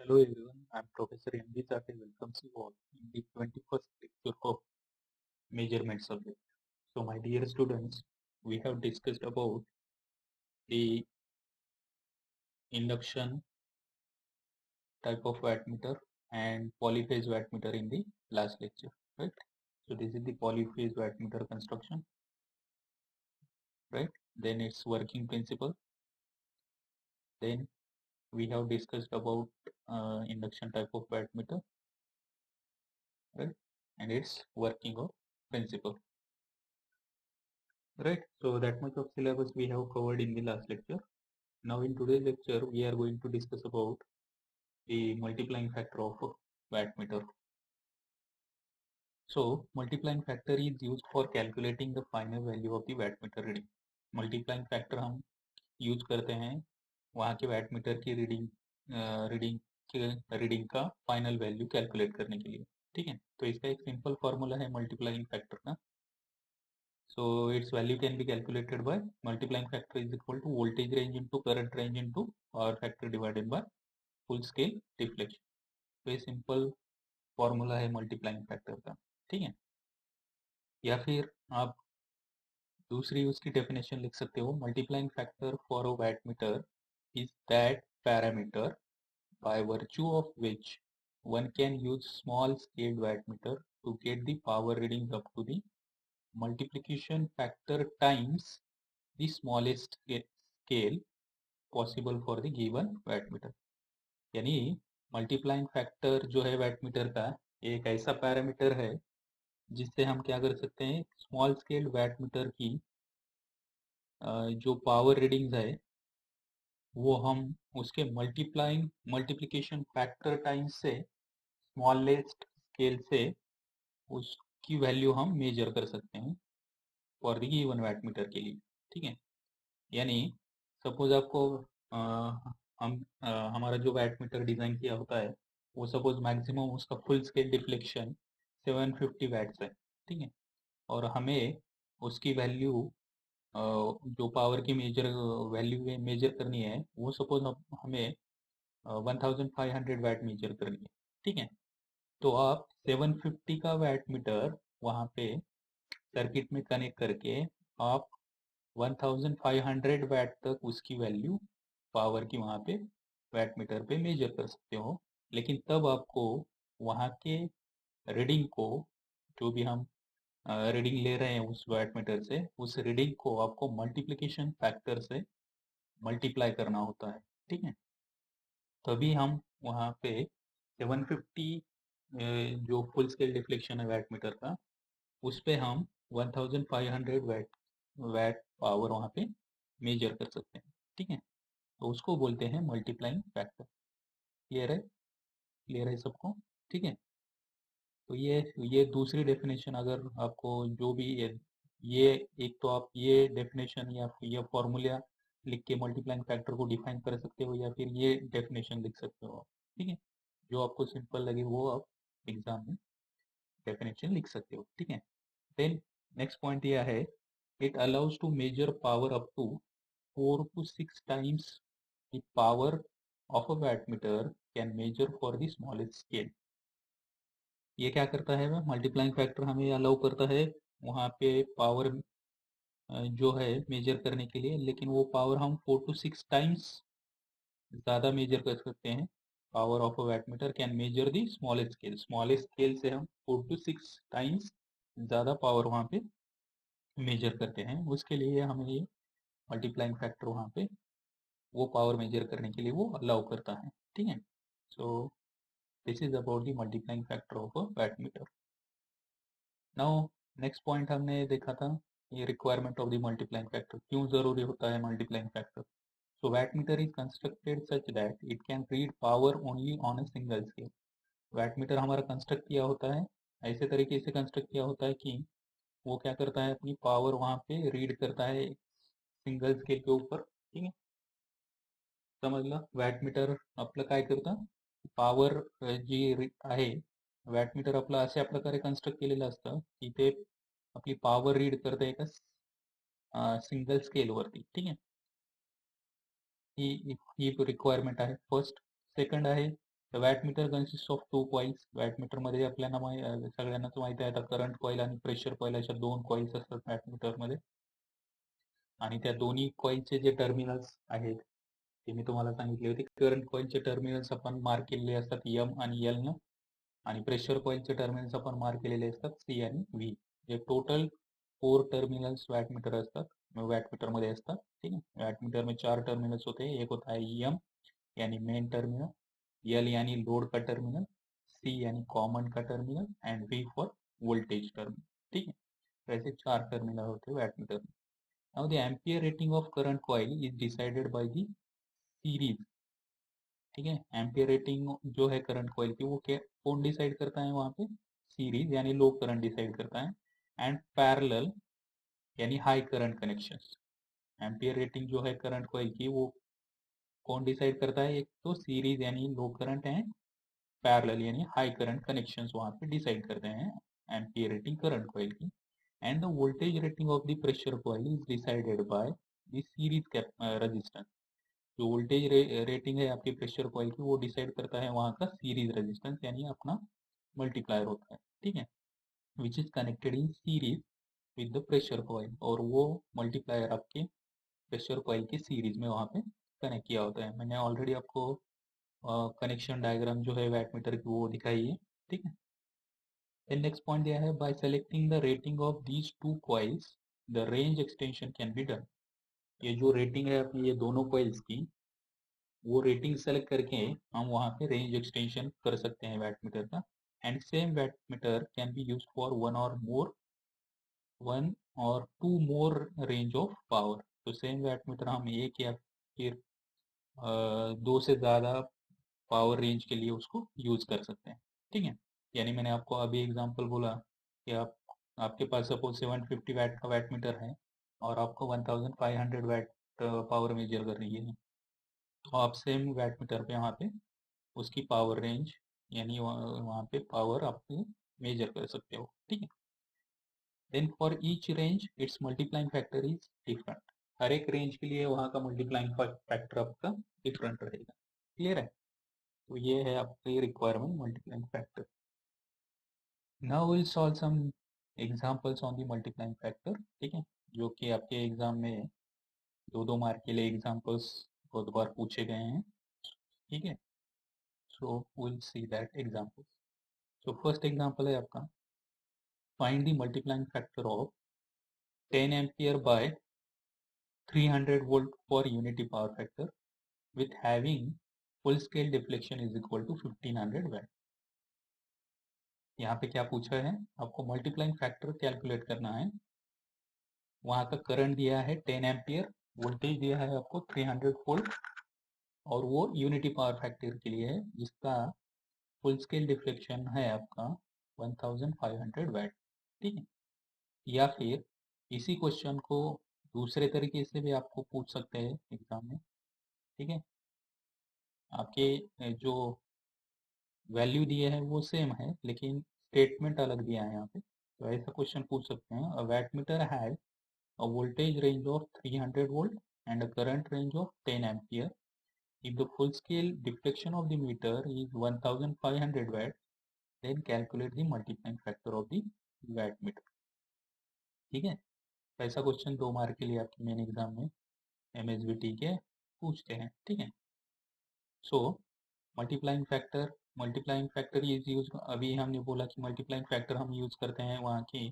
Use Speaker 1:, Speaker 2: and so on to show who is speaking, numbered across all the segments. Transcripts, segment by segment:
Speaker 1: Hello everyone, I'm Professor M.D. Chate. Welcomes you all in the 21st lecture of measurement subject. So my dear students, we have discussed about the induction type of wattmeter and polyphase wattmeter in the last lecture, right? So this is the polyphase wattmeter construction, right? Then its working principle. Then we have discussed about induction type of wattmeter, right? And its working of principle. Right, so that much of syllabus we have covered in the last lecture. Now in today's lecture, we are going to discuss about the multiplying factor of wattmeter. So multiplying factor is used for calculating the final value of the wattmeter reading. Multiplying factor हम use करते हैं वहाँ के wattmeter की reading का final value calculate करने के लिए, ठीक है। तो इसका एक सिंपल फॉर्मूला है मल्टीप्लाइंग फैक्टर का। So its value can be calculated by multiplying factor is equal to voltage range into current range into power factor divided by full scale deflection. तो ये सिंपल फॉर्मूला है multiplying factor का, ठीक है। या फिर आप दूसरी उसकी डेफिनेशन लिख सकते हो, multiplying factor for a wattmeter is that parameter by virtue of which one can use small scaled wattmeter to get the power readings up to the multiplication factor times the smallest scale possible for the given wattmeter। यानी multiplying factor जो है wattmeter का एक ऐसा parameter है जिससे हम क्या कर सकते हैं, स्मॉल स्केल वाटमीटर की जो पावर रीडिंग्स है वो हम उसके मल्टीप्लिकेशन फैक्टर टाइम्स से स्मॉलेस्ट स्केल से उसकी वैल्यू हम मेजर कर सकते हैं फॉर द गिवन वाटमीटर के लिए, ठीक है। यानी सपोज आपको हमारा जो वाटमीटर डिज़ाइन किया होता है वो सपोज मैक्सिमम उसका फुल स्केल डिफ्लेक्शन 750 वैट्स है, ठीक है। और हमें उसकी वैल्यू जो पावर की वैल्यू मेजर करनी है वो सपोज हमें 1500 वैट मेजर करनी है, ठीक है। तो आप 750 का वाटमीटर वहाँ पे सर्किट में कनेक्ट करके आप 1500 वैट तक उसकी वैल्यू पावर की वहाँ पे वाटमीटर पे मेजर कर सकते हो। लेकिन तब आपको वहाँ के रीडिंग को, जो भी हम रीडिंग ले रहे हैं उस वाटमीटर से, उस रीडिंग को आपको मल्टीप्लिकेशन फैक्टर से मल्टीप्लाई करना होता है, ठीक है। तभी हम वहाँ पे 750 जो फुल स्केल डिफ्लेक्शन है वाटमीटर का, उस पे हम 1500 वैट पावर वहाँ पे मेजर कर सकते हैं, ठीक है। तो उसको बोलते हैं मल्टीप्लाइंग फैक्टर। क्लियर है सबको, ठीक है। तो ये दूसरी डेफिनेशन, अगर आपको जो भी ये एक तो आप ये डेफिनेशन या ये फॉर्मूला लिख के मल्टीप्लाइंग फैक्टर को डिफाइन कर सकते हो, या फिर ये डेफिनेशन लिख सकते हो, ठीक है। जो आपको सिंपल लगे वो आप एग्जाम में डेफिनेशन लिख सकते हो, ठीक है। देन नेक्स्ट पॉइंट यह है, it allows to measure power up to 4 to 6 times the power of a wattmeter can measure for the smallest scale। ये क्या करता है, मल्टीप्लाइंग फैक्टर हमें अलाउ करता है वहाँ पे पावर जो है मेजर करने के लिए, लेकिन वो पावर हम 4 to 6 टाइम्स ज़्यादा मेजर कर सकते हैं। Power of a wattmeter can measure the smallest scale से हम 4 to 6 टाइम्स ज़्यादा पावर वहाँ पे मेजर करते हैं। उसके लिए हमें ये मल्टीप्लाइंग फैक्टर वहाँ पे वो पावर मेजर करने के लिए वो अलाउ करता है, ठीक है। So this is about the multiplying factor of a wattmeter. Now next point हमने देखा था, ये requirement of the multiplying factor, क्यों ज़रूरी होता है multiplying factor. So wattmeter is constructed such that it can read power only on a single scale. Wattmeter हमारा construct किया होता है, ऐसे तरीके से कंस्ट्रक्ट किया होता है कि वो क्या करता है, अपनी पावर वहाँ पे रीड करता है सिंगल स्केल के ऊपर, ठीक है। समजलं, वॅटमीटर आपलं काय करतं, पॉवर जी आहे, वॅटमीटर आपलं अशा प्रकारे कन्स्ट्रक्ट केलेलं असतं की ते आपली पॉवर रीड करतं एका सिंगल स्केलवरती, ठीक आहे। ही ही रिक्वायरमेंट आहे फर्स्ट। सेकंड आहे तर वॅटमीटर कन्सिस्ट ऑफ 2 कॉइल्स. वॅटमीटरमध्ये आपल्याला सगळ्यांनाच माहिती आहे आता करंट कॉईल आणि प्रेशर कॉईल अशा 2 कॉइल्स असतात वॅटमीटरमध्ये. आणि त्या दोन्ही कॉइलचे जे टर्मिनल्स आहेत ते मी तुम्हाला सांगितले होते. करंट कॉइलचे टर्मिनल्स आपण मार्क केलेले असतात एम आणि एल न, आणि प्रेशर कॉइलचे टर्मिनल्स आपण मार्क केलेले असतात सी आणि व्ही. जे टोटल 4 टर्मिनल्स वॅटमीटर असतात, वॅटमीटरमध्ये असतात. ठीक आहे. वॅटमीटर में 4 टर्मिनल्स होते हैं. एक होता है एम यानी मेन टर्मिनल, एल यानी लोड का टर्मिनल, सी यानी कॉमन का terminal and V for voltage terminal. ठीक है. तो ऐसे 4 टर्मिनल होते हैं वैटमीटर में. Now the ampere rating of current coil is decided by the series. ठीक है. एम्पियर रेटिंग जो है करंट कॉइल की वो क्या कौन डिसाइड करता है वहां पे? सीरीज यानी लो करंट डिसाइड करता है, एंड पैरेलल यानी high current connections. Ampere rating जो है करंट कॉइल की वो कौन डिसाइड करता है? एक तो सीरीज यानी लो करंट है, पैरेलल यानी हाई करंट कनेक्शंस वहां पे डिसाइड करते हैं एम्पियर रेटिंग करंट कॉइल की. And the voltage rating of the pressure coil is decided by the series resistance. जो वोल्टेज रेटिंग है आपके प्रेशर कॉइल की वो डिसाइड करता है वहाँ का सीरीज रेजिस्टेंस यानी अपना मल्टीप्लायर होता है. ठीक है. Which is connected in series with the pressure coil, और वो मल्टीप्लायर आपके प्रेशर कॉइल के सीरीज में वहाँ पे कनेक्ट किया होता है. मैंने ऑलरेडी आपको कनेक्शन डायग्राम जो है वैटमीटर की वो दिखाई है. ठीक है. देन नेक्स्ट पॉइंट दिया है bye selecting the rating of these two coils the range extension can be done. ये जो रेटिंग है अपनी ये दोनों कॉइल्स की, वो रेटिंग सेलेक्ट करके हम वहाँ पे रेंज एक्सटेंशन कर सकते हैं वैटमीटर का. And same wattmeter can be use for one or two more range of power. तो सेम वैटमीटर हम एक या फिर दो से ज़्यादा पावर रेंज के लिए उसको यूज कर सकते हैं. ठीक है. यानी मैंने आपको अभी एग्जांपल बोला कि आपके पास सपोज 750 वैट का वैटमीटर है और आपको 1500 वैट पावर मेजर कर रही है, तो आप सेम वैटमीटर पे वहाँ पे उसकी पावर रेंज यानी वहाँ पे पावर आप मेजर कर सकते हो. ठीक है. Then for each range its multiplying factor is different. हर एक रेंज के लिए वहाँ का मल्टीप्लाइंग फैक्टर आपका डिफरेंट रहेगा. क्लियर है. तो ये है आपकी requirement multiplying factor. Now will solve some examples on the multiplying factor. ठीक है. जो कि आपके एग्जाम में 2-2 मार्क के लिए एग्जांपल्स बहुत बार पूछे गए हैं. ठीक है. So will see that example. So first example है आपका, find the multiplying factor of 10 ampere by 300 volt for unity power factor with having full scale deflection is equal to 1500 watt. यहाँ पे क्या पूछा है? आपको मल्टीप्लाइंग फैक्टर कैलकुलेट करना है. वहाँ का करंट दिया है 10 एम्पियर, वोल्टेज दिया है आपको 300 वोल्ट, और वो यूनिटी पावर फैक्टर के लिए है जिसका फुल स्केल डिफ्लेक्शन है आपका 1500 वाट. ठीक है. या फिर इसी क्वेश्चन को दूसरे तरीके से भी आपको पूछ सकते हैं एग्जाम में. ठीक है. आपके जो वैल्यू दिए है वो सेम है लेकिन स्टेटमेंट अलग दिया है यहाँ पे, तो ऐसा क्वेश्चन पूछ सकते हैं. A wattmeter has a voltage range of 300 volt and a current range of 10 ampere. If the full scale deflection of the meter is 1500 watt, then calculate the multiplying factor of the wattmeter. ठीक है. तो ऐसा question 2 mark के लिए आपके main exam में MSBT के पूछते हैं. ठीक है. सो मल्टीप्लाइंग फैक्टर ये यूज, अभी हमने बोला कि मल्टीप्लाइंग फैक्टर हम यूज करते हैं वहाँ की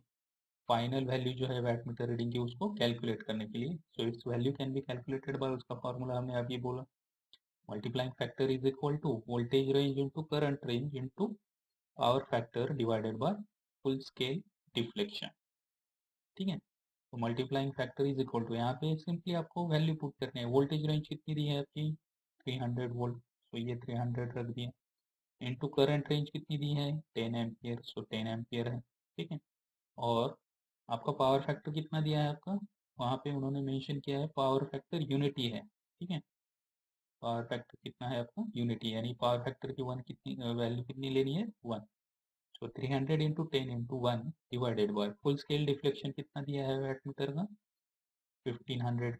Speaker 1: फाइनल वैल्यू जो है वैटमीटर रीडिंग की उसको कैलकुलेट करने के लिए. So it's value can be calculated by, उसका फॉर्मूला हमने अभी बोला, multiplying factor is equal to voltage range into current range into power factor divided by full scale deflection. ठीक है. तो multiplying factor is equal to, यहाँ पे simply आपको वैल्यू पुट करनी है. वोल्टेज रेंज कितनी दी है आपकी 300 वोल्ट, तो ये 300 रख दिया. इंटू करंट रेंज कितनी दी है 10 एम्पियर, सो 10 एम्पियर है. ठीक है. और आपका पावर फैक्टर कितना दिया है आपका, वहाँ पे उन्होंने मेंशन किया है पावर फैक्टर यूनिटी है. ठीक है. पावर फैक्टर कितना है आपका यूनिटी, यानी पावर फैक्टर की वन कितनी वैल्यू कितनी लेनी है 1. सो 300 into 10 into 1 divided by full scale deflection कितना दिया है वैटमीटर का 1500.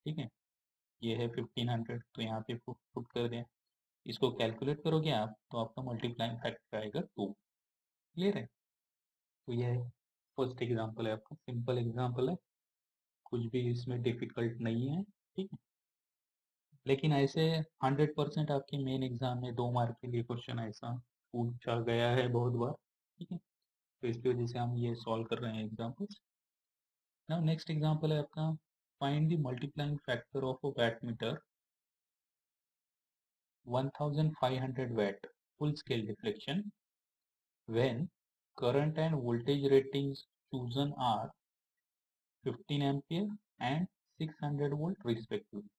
Speaker 1: ठीक है. ये है 1500, तो यहाँ पे पुट कर दें. इसको कैलकुलेट करोगे आप तो आपका मल्टीप्लाइंग फैक्टर आएगा 2। क्लियर है? तो यह फर्स्ट एग्जांपल है आपका, सिंपल एग्जांपल है, कुछ भी इसमें डिफिकल्ट नहीं है। ठीक है, लेकिन ऐसे 100% आपके मेन एग्जाम में 2 मार्क के लिए क्वेश्चन ऐसा पूछा गया है बहुत बार। ठीक है, तो इसकी वजह से हम ये सॉल्व कर रहे हैं एग्जाम्पल्स। नाउ नेक्स्ट एग्जांपल है आपका, find the multiplying factor of a wattmeter 1500 watt full scale deflection when current and voltage ratings chosen are 15 ampere and 600 volt respectively।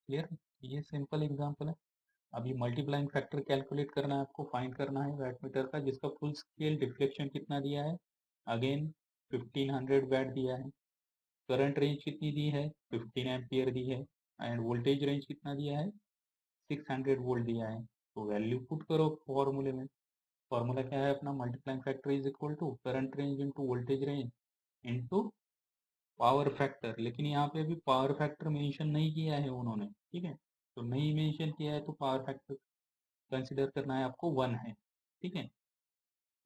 Speaker 1: Clear? ये सिंपल एग्जांपल है। अभी मल्टीप्लाइंग फैक्टर कैलकुलेट करना है आपको, find करना है वैटमीटर का जिसका फुल स्केल डिफ्लेक्शन कितना दिया है, अगेन 1500 वैट दिया है, करंट रेंज कितनी दी है 15 एम्पियर दी है, एंड वोल्टेज रेंज कितना दिया है 600 वोल्ट दिया है। तो वैल्यू पुट करो फॉर्मूले में। फॉर्मूला क्या है अपना, multiplying factor is equal to current range into voltage range into power factor. लेकिन यहाँ पे अभी पावर फैक्टर मेंशन नहीं किया है उन्होंने। ठीक है, तो नहीं मेंशन किया है तो पावर फैक्टर कंसिडर करना है आपको 1 है। ठीक है,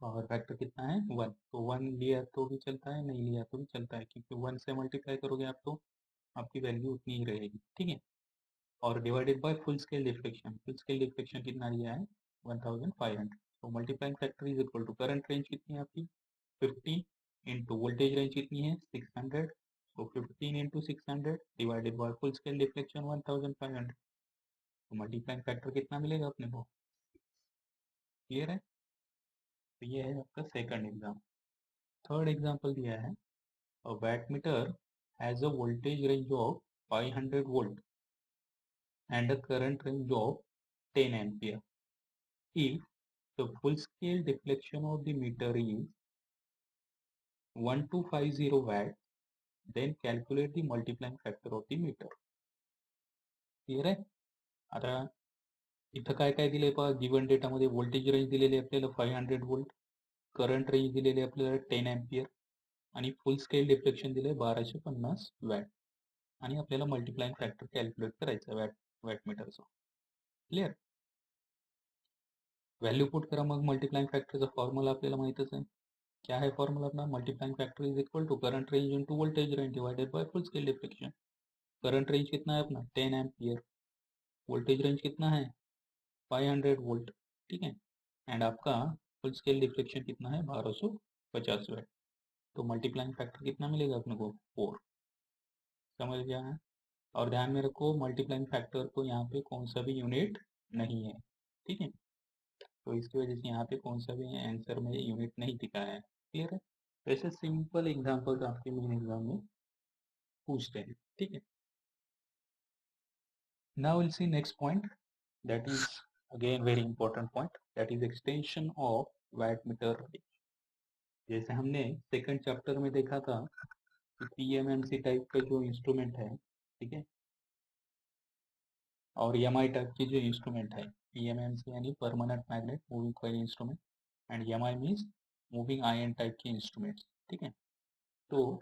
Speaker 1: पावर फैक्टर कितना है 1, तो 1 लिया तो भी चलता है, नहीं लिया तो भी चलता है, क्योंकि 1 से मल्टीप्लाई करोगे आप तो आपकी वैल्यू उतनी ही रहेगी। ठीक है, और divided by full scale deflection, full scale deflection कितना दिया है 1500। तो multiplying factor is equal to current range कितनी है आपकी 50 इंटू वोल्टेज रेंज कितनी है 600, तो 15 into 600 divided by full scale deflection 1500। तो मल्टीप्लाइंग फैक्टर कितना मिलेगा अपने को? क्लियर है? तो ये है आपका सेकंड एग्जाम। थर्ड एग्जाम्पल दिया है, a wattmeter has a voltage range of 500 volt and a current range of 10 ampere. If the full scale deflection of the meter is 1250 watt, then calculate the multiplying factor of the meter. Clear आहे? आता इथं काय काय दिले पहा, given डेटामध्ये voltage range दिलेली आपल्याला 500 volt, current range दिलेली आपल्याला 10 एम्पियर आणि फुल स्केल डिफ्लेक्शन दिले 1250 वॅट आणि आपल्याला मल्टिप्लाइंग फॅक्टर कॅल्क्युलेट करायचा वॅटमीटरचा। क्लियर? व्हॅल्यू पुट करा, मग मल्टिप्लाइंग फॅक्टरचा फॉर्म्युला आपल्याला माहितच आहे। क्या है फॉर्मूला अपना, multiplying factor is equal to current range into voltage range divided by full scale deflection. Current range कितना है अपना 10 एम्पियर, वोल्टेज रेंज कितना है 500 वोल्ट। ठीक है, एंड आपका फुल स्केल डिफ्लेक्शन कितना है 1250 वाट। तो मल्टीप्लाइंग फैक्टर कितना मिलेगा अपने को 4। समझ गया है? और ध्यान में रखो मल्टीप्लाइंग फैक्टर को यहाँ पे कौन सा भी यूनिट नहीं है। ठीक है, तो इसकी वजह से यहाँ पे कौन सा भी आंसर में यूनिट नहीं दिखा है। क्लियर है? ऐसे सिंपल एग्जांपल्स आपके मेन एग्जाम में पूछते हैं। ठीक है, now we'll see next point, that is again very important point, that is extension of wattmeter range। जैसे हमने सेकंड चैप्टर में देखा था कि पीएमएमसी टाइप का जो इंस्ट्रूमेंट है, ठीक है, और एमआई टाइप की जो इंस्ट्रूमेंट है, पीएमएमसी यानी permanent magnet moving coil instrument and MI means moving iron type के इंस्ट्रूमेंट्स। ठीक है, तो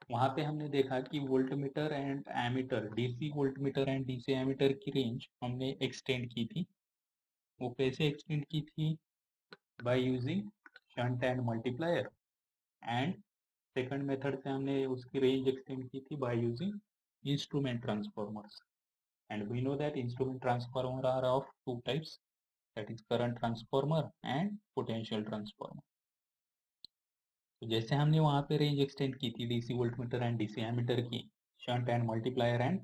Speaker 1: वहाँ पे हमने देखा कि voltmeter and ammeter, DC voltmeter and DC ammeter की रेंज हमने एक्सटेंड की थी। वो कैसे एक्सटेंड की थी? By using shunt and multiplier, and second method से हमने उसकी रेंज एक्सटेंड की थी by using instrument transformers. And we know that instrument transformer are of 2 types, that is current transformer and potential transformer। तो जैसे हमने वहाँ पे रेंज एक्सटेंड की थी DC voltmeter and DC ammeter की shunt and multiplier and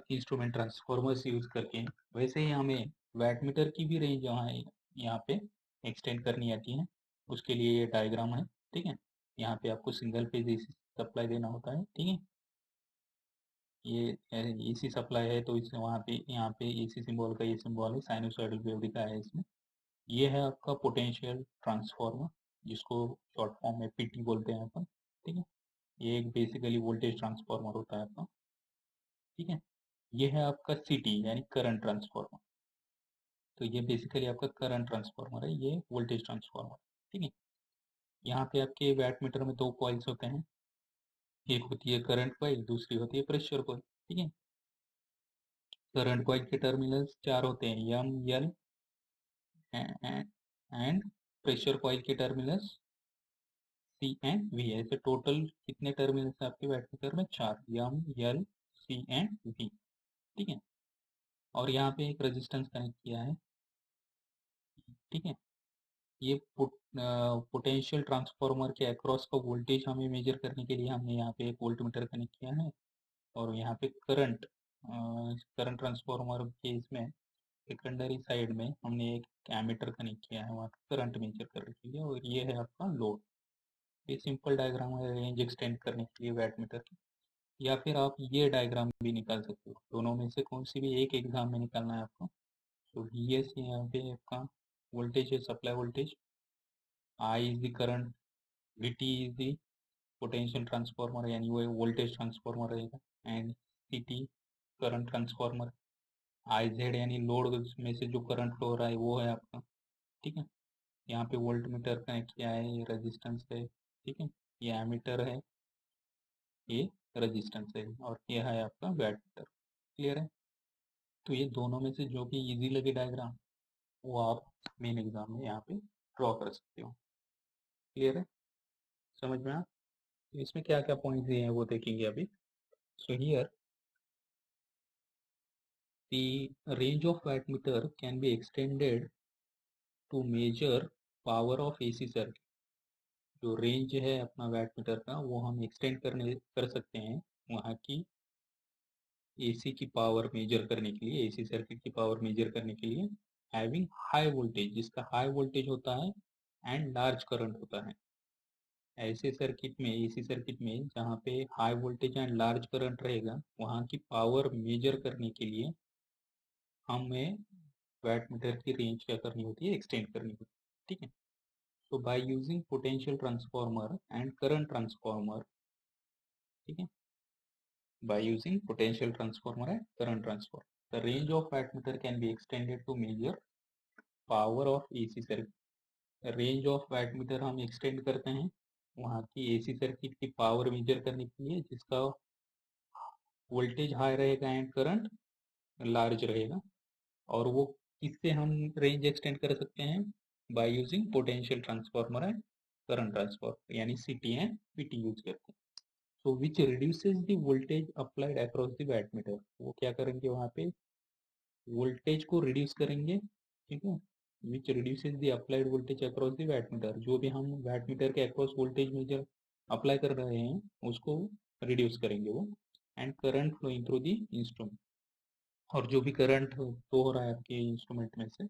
Speaker 1: instrument transformers use करके, वैसे ही हमें वैटमीटर की भी रेंज यहाँ पे एक्सटेंड करनी आती है। उसके लिए ये डायग्राम है। ठीक है, यहाँ पे आपको सिंगल फेज एसी सप्लाई देना होता है। ठीक है, ये एसी सप्लाई है तो इसमें वहाँ पे यहाँ पे एसी सिंबल का ये सिंबल है, साइनोसॉइडल वेव दिखा है इसमें। ये है आपका पोटेंशियल ट्रांसफॉर्मर, जिसको शॉर्ट फॉर्म में पीटी बोलते हैं अपन। ठीक है, ये एक बेसिकली वोल्टेज ट्रांसफॉर्मर होता है आपका। ठीक है, ये है आपका सीटी यानी करंट ट्रांसफॉर्मर। तो ये बेसिकली आपका करंट ट्रांसफॉर्मर है, ये वोल्टेज ट्रांसफॉर्मर। ठीक है, यहाँ पे आपके वैट मीटर में 2 कॉइल्स होते हैं, एक होती है करंट कॉइल, दूसरी होती है प्रेशर कॉइल। ठीक है, करंट कॉइल के टर्मिनल्स 4 होते हैं, M, L and pressure coil के टर्मिनल्स सी एंड वी। ऐसे टोटल कितने टर्मिनल्स है आपके वैटमीटर में? 4, M, L, C and V. ठीक है, और यहाँ पे एक रेजिस्टेंस कनेक्ट किया है। ठीक है, ये पोटेंशियल ट्रांसफार्मर के अक्रॉस का वोल्टेज हमें मेजर करने के लिए हमने यहाँ पे एक वोल्टमीटर कनेक्ट किया है, और यहाँ पे करंट ट्रांसफार्मर के इसमें सेकेंडरी साइड में हमने एक एमीटर कनेक्ट किया है वहाँ करंट मेजर करने के लिए, और ये है आपका लोड। ये सिंपल डायग्राम है रेंज एक्सटेंड करने के लिए वैटमीटर की। या फिर आप ये डायग्राम भी निकाल सकते हो, दोनों में से कौन सी भी एक एग्जाम में निकालना है आपको। तो वी एस यहाँ पे आपका वोल्टेज है, supply voltage, I is the current, V T is the potential transformer यानी वो वोल्टेज ट्रांसफार्मर रहेगा, and C T current transformer, I Z यानी लोड में से जो करंट फ्लो हो रहा है वो है आपका। ठीक है, यहाँ पे वोल्ट मीटर कनेक्ट किया है, ये रेजिस्टेंस है। ठीक है, ये एमीटर है, ये रेजिस्टेंस है, और ये है आपका वैट मीटर। क्लियर है? तो ये दोनों में से जो भी इजी लगे डायग्राम वो आप मेन एग्जाम में यहाँ पे ड्रॉ कर सकते हो। क्लियर है? समझ में आ? तो इसमें क्या क्या पॉइंट्स दिए हैं वो देखेंगे अभी। So here the range of watt meter can be extended to measure power of AC circuit. जो रेंज है अपना वैट मीटर का वो हम एक्सटेंड कर सकते हैं वहाँ की एसी की पावर मेजर करने के लिए, एसी सर्किट की पावर मेजर करने के लिए, हैविंग हाई वोल्टेज, जिसका हाई वोल्टेज होता है एंड लार्ज करंट होता है। ऐसे सर्किट में, एसी सर्किट में जहाँ पे high voltage and large current रहेगा वहाँ की पावर मेजर करने के लिए हमें वैट मीटर की रेंज क्या करनी होती है? एक्सटेंड करनी होती है। ठीक है, तो bye using potential transformer and current transformer, ठीक है, by using potential transformer and current transformer, the range of wattmeter can be extended to measure power of AC circuit। Range of wattmeter हम extend करते हैं वहाँ की AC circuit की power major करने के लिए जिसका वोल्टेज हाई रहेगा एंड करंट लार्ज रहेगा। और वो किससे हम रेंज एक्सटेंड कर सकते हैं? By using potential transformer and current transformer यानी सीटी एंड पीटी यूज करते हैं। So which reduces the voltage applied across the wattmeter. वो क्या करेंगे वहाँ पे? वोल्टेज को रिड्यूस करेंगे। ठीक है, which reduces the applied voltage across the wattmeter. जो भी हम वाटमीटर के अक्रॉस वोल्टेज मेजर अप्लाई कर रहे हैं उसको रिड्यूस करेंगे वो, and current flowing through the instrument. और जो भी करंट फ्लो हो रहा है आपके इंस्ट्रूमेंट में से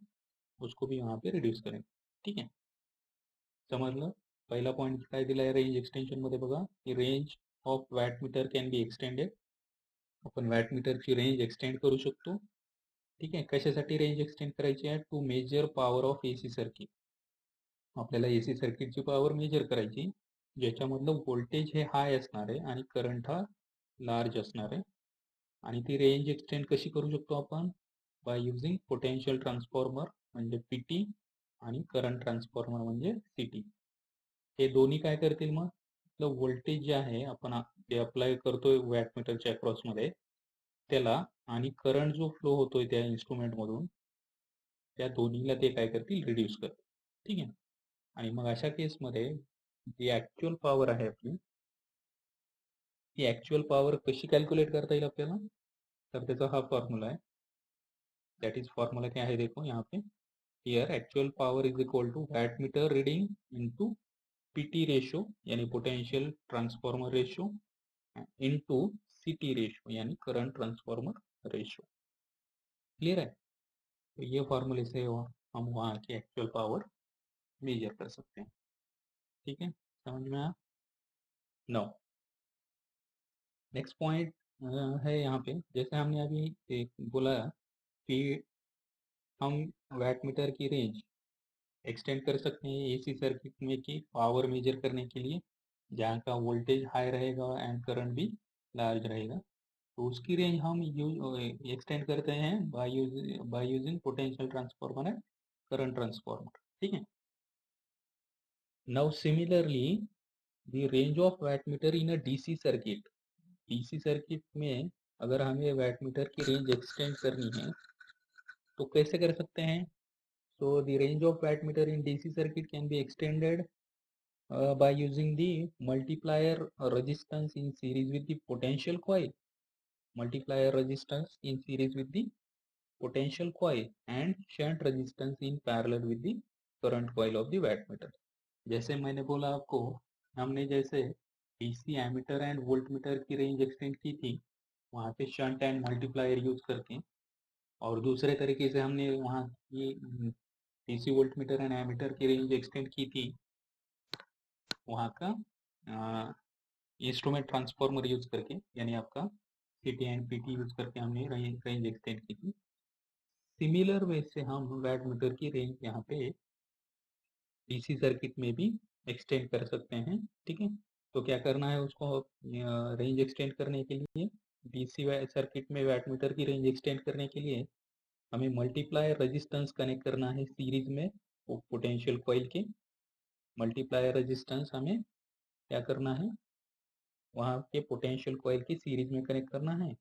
Speaker 1: उसको भी वहाँ पे रिड्यूस करेंगे। ठीक है, समजलं? पहिला पॉईंट काय दिला आहे रेंज एक्सटेन्शन मध्ये बघा, की range of wattmeter can be extended. आपण वॅटमीटरची रेंज एक्सटेंड करू शकतो। ठीक आहे, कशासाठी रेंज एक्सटेंड करायची आहे? To measure power of AC circuit. आपल्याला एसी सर्किटची पॉवर मेजर करायची ज्याच्यामधलं व्होल्टेज हे हाय असणार आहे आणि करंट हा लार्ज असणार आहे। आणि ती रेंज एक्सटेंड कशी करू शकतो आपण? बाय युजिंग पोटेन्शियल ट्रान्सफॉर्मर म्हणजे पीटी आणि करंट ट्रान्सफॉर्मर म्हणजे सीटी। हे दोन्ही काय करतील मग? आपलं व्होल्टेज जे आहे आपण जे अप्लाय करतोय वॅटमीटरच्या अक्रॉसमध्ये त्याला आणि करंट जो फ्लो होतोय त्या इन्स्ट्रुमेंट मधून त्या दोन्हीला ते काय करतील? रिड्यूस करतील। ठीक आहे, आणि मग अशा केसमध्ये जी ॲक्च्युअल पॉवर आहे आपली ती ॲक्च्युअल पॉवर कशी कॅल्क्युलेट करता येईल आपल्याला? तर त्याचा हा फॉर्म्युला आहे। दैट इज फॉर्मूला क्या है देखो यहाँ पे, here actual power is equal to wattmeter reading into PT ratio यानी potential transformer ratio into CT ratio यानी करंट ट्रांसफार्मर रेशियो। क्लियर है? तो ये फॉर्मूले से हम वहाँ की एक्चुअल पावर मेजर कर सकते हैं। ठीक है, समझ में आया? नो, नेक्स्ट पॉइंट है यहाँ पे, जैसे हमने अभी एक बोला कि हम वैटमीटर की रेंज एक्सटेंड कर सकते हैं एसी सर्किट में की पावर मेजर करने के लिए जहाँ का वोल्टेज हाई रहेगा एंड करंट भी लार्ज रहेगा। तो उसकी रेंज हम एक्सटेंड करते हैं by using potential transformer and current transformer. ठीक है, now similarly the range of wattmeter in a DC circuit. DC circuit में अगर हमें वैटमीटर की रेंज एक्सटेंड करनी है तो कैसे कर सकते हैं? So the range of wattmeter in DC circuit can be extended by using the multiplier resistance in series with the potential coil. Multiplier resistance in series with the potential coil and shunt resistance in parallel with the current coil of the wattmeter. जैसे मैंने बोला आपको, हमने जैसे DC ammeter and voltmeter की range extend की थी वहाँ पे शंट एंड मल्टीप्लायर यूज करके, और दूसरे तरीके से हमने वहाँ की डीसी वोल्टमीटर एंड एमीटर की रेंज एक्सटेंड की थी वहाँ का इंस्ट्रूमेंट ट्रांसफॉर्मर यूज करके, यानी आपका सीटी एंड पीटी यूज करके हमने रेंज एक्सटेंड की थी। सिमिलर वे से हम वैटमीटर की रेंज यहाँ पे डीसी सर्किट में भी एक्सटेंड कर सकते हैं। ठीक है, तो क्या करना है उसको, रेंज एक्सटेंड करने के लिए डीसी सर्किट में वैटमीटर की रेंज एक्सटेंड करने के लिए हमें मल्टीप्लायर रेजिस्टेंस कनेक्ट करना है सीरीज में पोटेंशियल कॉइल के। मल्टीप्लायर रेजिस्टेंस हमें क्या करना है, वहाँ के पोटेंशियल कॉइल की सीरीज में कनेक्ट करना है,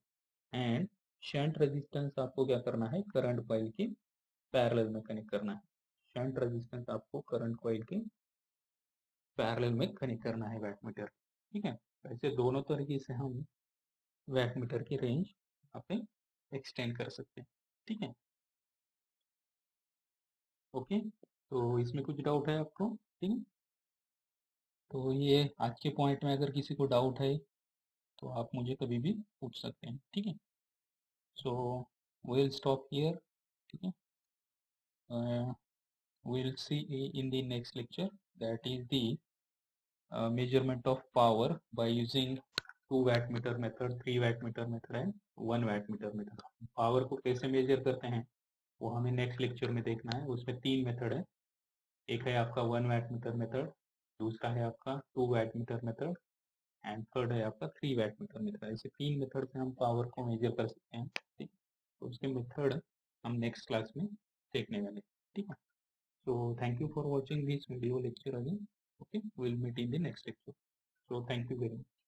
Speaker 1: एंड शंट रेजिस्टेंस आपको क्या करना है, करंट कॉइल के पैरेलल में कनेक्ट करना है। शंट रेजिस्टेंस आपको करंट कॉइल के पैरेलल में कनेक्ट करना है वैटमीटर। ठीक है, ऐसे दोनों तरीके से हम वैटमीटर की रेंज यहाँ पे एक्सटेंड कर सकते हैं। ठीक है, ओके, तो इसमें कुछ डाउट है आपको? ठीक है, तो ये आज के पॉइंट में अगर किसी को डाउट है तो आप मुझे कभी भी पूछ सकते हैं। ठीक है, सो we'll stop here. ठीक है, we'll see in the next lecture, that is the measurement of power by using 2 watt meter method, 3 watt meter method and 1 watt meter method. Power को कैसे मेजर करते हैं वो हमें नेक्स्ट लेक्चर में देखना है। उसमें 3 मेथड है, एक है आपका 1 watt meter मेथड, दूसरा है आपका 2 watt meter method and third है आपका 3 watt meter मेथड। ऐसे 3 मेथड से हम पावर को मेजर कर सकते हैं। ठीक, तो उसके मेथड हम नेक्स्ट क्लास में देखने वाले। ठीक है, so thank you for watching this video lecture again. Okay, we'll meet in the next lecture. So thank you very much.